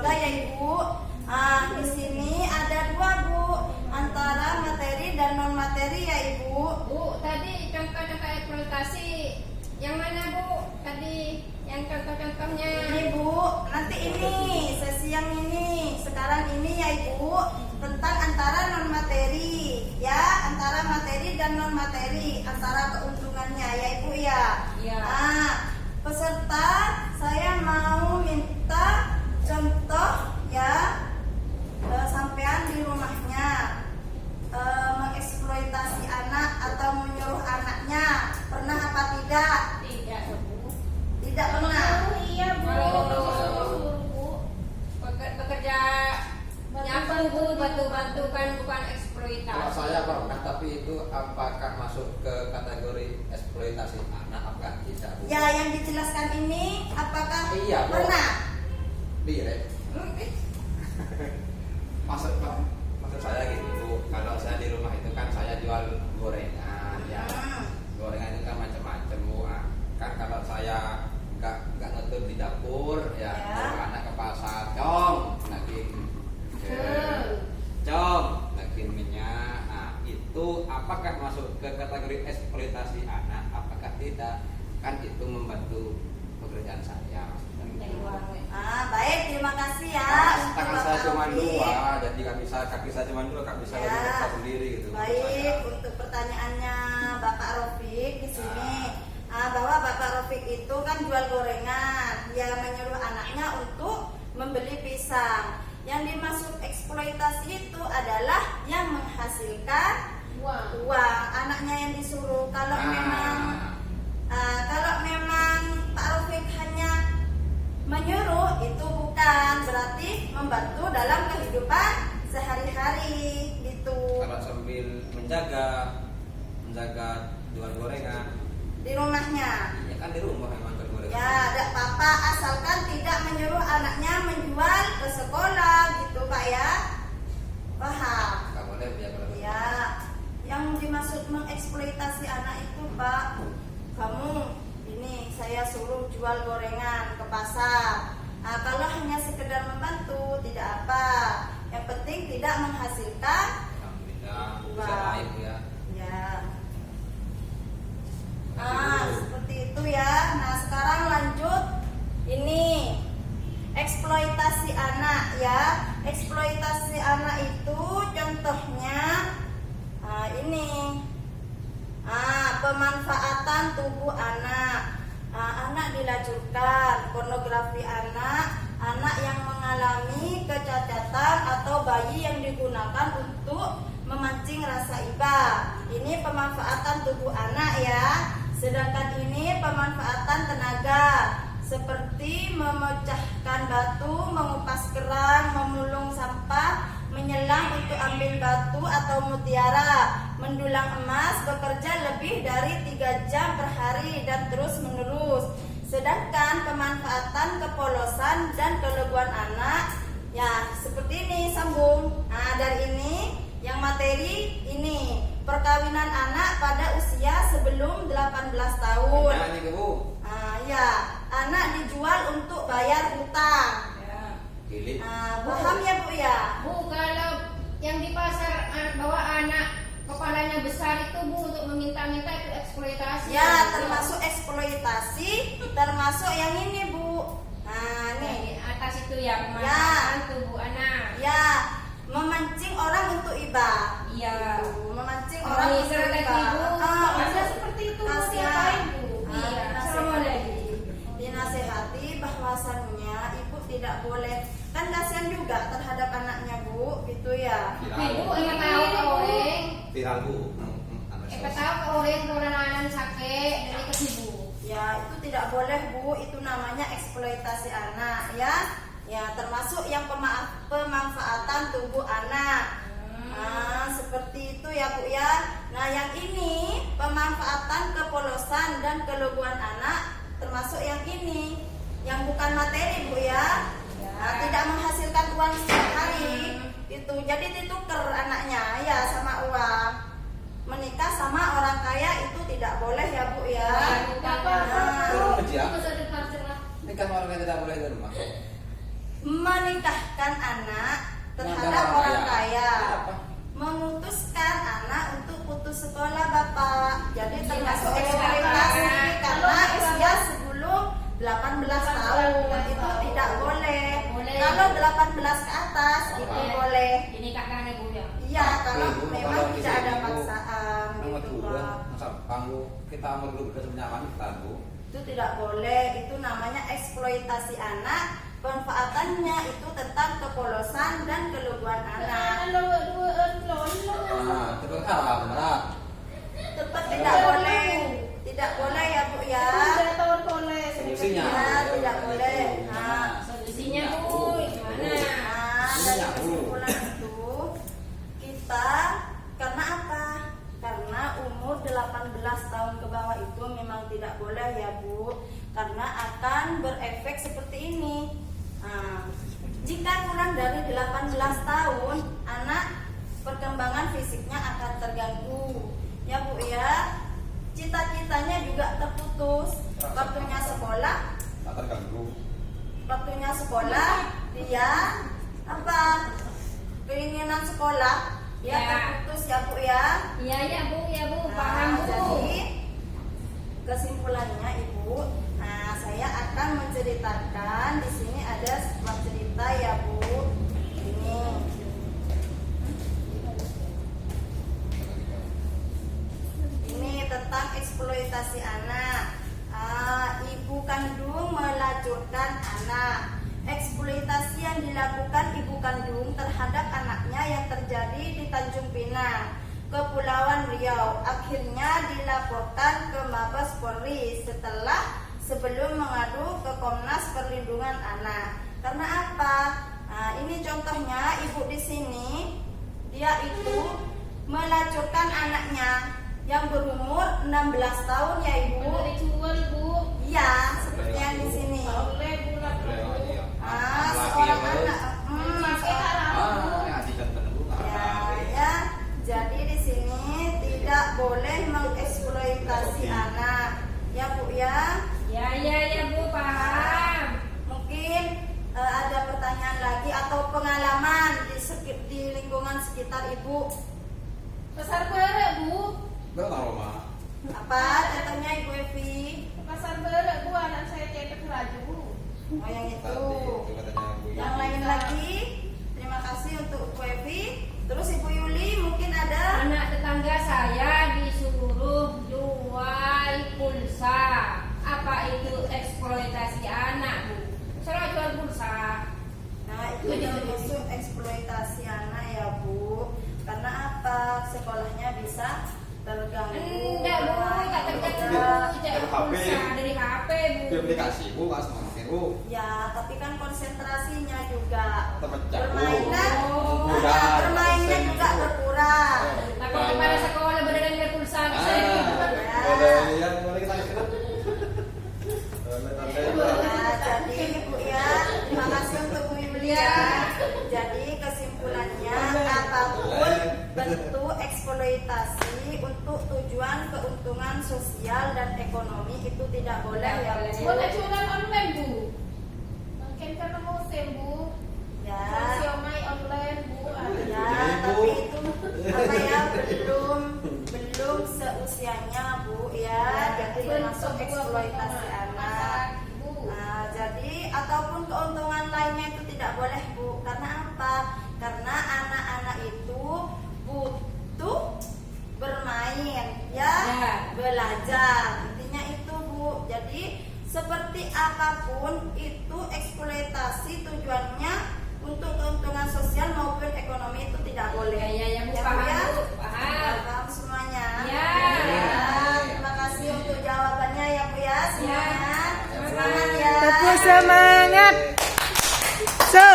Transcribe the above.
juga ya Ibu. Di sini ada dua Bu, antara materi dan non materi ya Ibu. Bu, tadi contoh-contoh eksploitasi yang mana Bu? Tadi yang contoh-contohnya. Ini Bu, nanti ini sesi yang ini, sekarang ini ya Ibu, tentang antara non materi ya, antara materi dan non materi, antara keuntungannya ya Ibu ya. Iya. Peserta saya mau minta contoh ya, sampean di rumahnya mengeksploitasi anak atau menyuruh anaknya, pernah apa tidak? Tidak Bu. Tidak pernah. Iya Bu. Bu. Bekerja nyapu Bu, bantu-bantu kan bukan eksploitasi. Kalau saya pernah, tapi itu apakah masuk ke kategori eksploitasi anak? Apakah tidak? Bu? Ya, yang dijelaskan ini apakah Iya, Bu. pernah? Dire. Maksud saya gitu Bu, kalau saya di rumah itu kan saya jual gorengan ya. Gorengan itu kan macam-macam Bu. Kan kalau saya nggak ngetut di dapur ya, bawa anak ke pasar, nagih minyak. Itu apakah masuk ke kategori eksploitasi anak? Apakah tidak? Kan itu membantu pekerjaan saya. Baik, terima kasih ya. Tangan saya cuma dua, jadi kaki saya cuma dua, nggak bisa Ya. bisa sendiri gitu. Baik, untuk pertanyaannya Bapak Rofik di sini, bahwa Bapak Rofik itu kan jual gorengan, dia menyuruh anaknya untuk membeli pisang. Yang dimaksud eksploitasi itu adalah yang menghasilkan uang. Anaknya yang disuruh. Kalau memang Pak Rofik hanya menyuruh, itu bukan berarti membantu dalam kehidupan sehari-hari gitu. Kalau sambil menjaga jual gorengan Di rumahnya. ya kan di rumah memang jual gorengan. Ya, tidak apa-apa asalkan tidak menyuruh anaknya menjual ke sekolah gitu Pak ya. Paham? Nggak boleh dia kalau Ya, yang dimaksud mengeksploitasi anak itu Pak, kamu ini saya suruh jual gorengan ke pasar. Kalau hanya sekedar membantu tidak apa. Yang penting tidak menghasilkan. alhamdulillah bisa Wah. lain Bu ya. Ya. Seperti itu ya. Nah, sekarang lanjut ini eksploitasi anak ya. Eksploitasi anak itu contohnya ini pemanfaatan tubuh anak. Anak dilacurkan, pornografi anak yang mengalami kecacatan atau bayi yang digunakan untuk memancing rasa iba. Ini pemanfaatan tubuh anak ya. Sedangkan ini pemanfaatan tenaga, seperti memecahkan batu, mengupas kerang, memulung sampah, menyelam untuk ambil batu atau mutiara, mendulang emas, bekerja lebih dari 3 jam per hari dan terus menerus. Sedangkan pemanfaatan kepolosan dan keleguan anak ya seperti ini, sambung. Dari ini yang materi ini perkawinan anak pada usia sebelum 18 tahun. Nah, ini Bu. Ya, anak dijual untuk bayar hutang. Gilit. Paham ya Bu ya? Bu, kalau yang di pasar bawa anak kepalanya besar itu Bu untuk meminta-minta itu eksploitasi. Ya, termasuk eksploitasi, termasuk yang ini Bu. Nih Nih. atas itu ya pemanfaatan tubuh anak. Ya, memancing orang untuk iba. Iya. Memancing orang untuk Mengisarkan iba. ibu. Bisa seperti itu Bu, kasihan. diapain Bu? Iya. Dinasehati. Dinasehati bahwasannya ibu tidak boleh, kan kasihan juga terhadap anaknya Bu, gitu ya. Ibu emang tahu ke orang. Viral Bu. Tahu ke orang orang sakit dari ke ibu. Ya, itu tidak boleh Bu, itu namanya eksploitasi anak ya. Ya, termasuk yang pemanfaatan tubuh anak. Seperti itu ya Bu ya. Nah, yang ini pemanfaatan kepolosan dan keleguan anak, termasuk yang ini, yang bukan materi Bu ya. Tidak menghasilkan uang setiap hari. Itu jadi ditukar anaknya ya sama uang. Menikah sama orang kaya itu tidak boleh ya Bu ya. Ini kan orang yang tidak boleh di rumah. menikahkan anak terhadap Terhadap orang kaya. kaya, Apa? memutuskan anak untuk putus sekolah Bapak. Jadi Iya, termasuk Bapak. eksploitasi karena Kalau usia sebelum 18 tahun itu tidak boleh. Boleh. Kalau 18 ke atas itu boleh. Ini kakaknya Bu ya. Iya, kalau Ibu, memang kalau di tidak ada sini, Bu, paksaan Nomor gitu, dua, Pak. masa panggu kita umur dulu udah wanita Bu. Itu tidak boleh. Itu namanya eksploitasi anak. Pemanfaatannya itu tentang kepolosan dan keluguan anak. Nah, itu kan haram berat. Tetap tidak boleh. Tidak boleh ya Bu ya. Solusinya. Ya, tidak boleh. Nah, Solusinya Bu, gimana? Nah, dari kesimpulan itu kita karena apa? Karena umur 18 tahun ke bawah itu memang tidak boleh ya Bu, karena akan berefek seperti ini. Nah, jika kurang dari 18 tahun, anak perkembangan fisiknya akan terganggu. Ya Bu ya, cita-citanya juga terputus. Waktunya sekolah, Tak terganggu. dia apa? Keinginan sekolah dia Ya. terputus ya Bu ya. Iya ya Bu, Nah, paham Bu. jadi kesimpulannya Ibu, nah saya akan menceritakan di sini ada sebuah cerita ya Bu. Ini tentang eksploitasi anak. Ibu kandung melacurkan anak. Eksploitasi yang dilakukan ibu kandung terhadap anaknya yang terjadi di Tanjung Pinang, Kepulauan Riau, akhirnya dilaporkan ke Mabes Polri sebelum mengadu ke Komnas Perlindungan Anak. Karena apa? Nah, ini contohnya ibu di sini, dia itu melacurkan anaknya yang berumur 16 tahun ya Ibu. Dijual Bu. Iya, seperti yang di sini. Boleh Bu lah. Seorang anak. Ya. Jadi di sini tidak boleh mengeksploitasi anak. Ya Bu ya. Ya Bu, paham. Mungkin ada pertanyaan lagi atau pengalaman di lingkungan sekitar Ibu. Pasar Barek Bu. Gak tahu Mak. Apa contohnya Ibu Evi? Pasar Barek Bu, anak saya cetek laju. Oh yang itu. Tadi itu katanya Bu. Yang lain lagi. Terima kasih untuk Bu Evi. Terus Ibu Yuli mungkin ada. Anak tetangga saya disuruh jual pulsa. Apa itu eksploitasi anak Bu? Saya jual pulsa. Nah itu termasuk eksploitasi anak ya Bu. Karena apa? Sekolahnya bisa terganggu. Enggak Bu, tak terganggu. Jual pulsa dari HP Bu. Di aplikasi Bu, Mas Mungkin Bu. Ya, tapi kan konsentrasinya juga Terpecah, Bu. bermainnya, Mudah, bermainnya konsen, juga Bu. berkurang. Takut kepada sekolah beneran dari pulsa bisa Bu. Boleh kita lihat. Nah, jadi Ibu ya, terima kasih untuk Bu Yulia. Jadi kesimpulannya apapun bentuk eksploitasi untuk tujuan keuntungan sosial dan ekonomi itu tidak boleh ya Bu. Boleh jualan online Bu. Mungkin karena musim Bu. Ya. Siomay online Bu. Ya, tapi itu apa ya belum seusianya Bu ya, jadi termasuk eksploitasi anak. Nah, jadi ataupun keuntungan lainnya itu tidak boleh Bu. Karena apa? Karena anak-anak itu butuh bermain ya, belajar. Intinya itu Bu. Jadi seperti apapun itu eksploitasi tujuannya untuk keuntungan sosial maupun ekonomi itu tidak boleh. Ya Bu, Ya, Bu, paham ya? Bu, paham. Paham semuanya. Ya. Terima kasih untuk jawabannya ya Bu ya semuanya. Ya. Semangat ya. Tepuk semangat. So.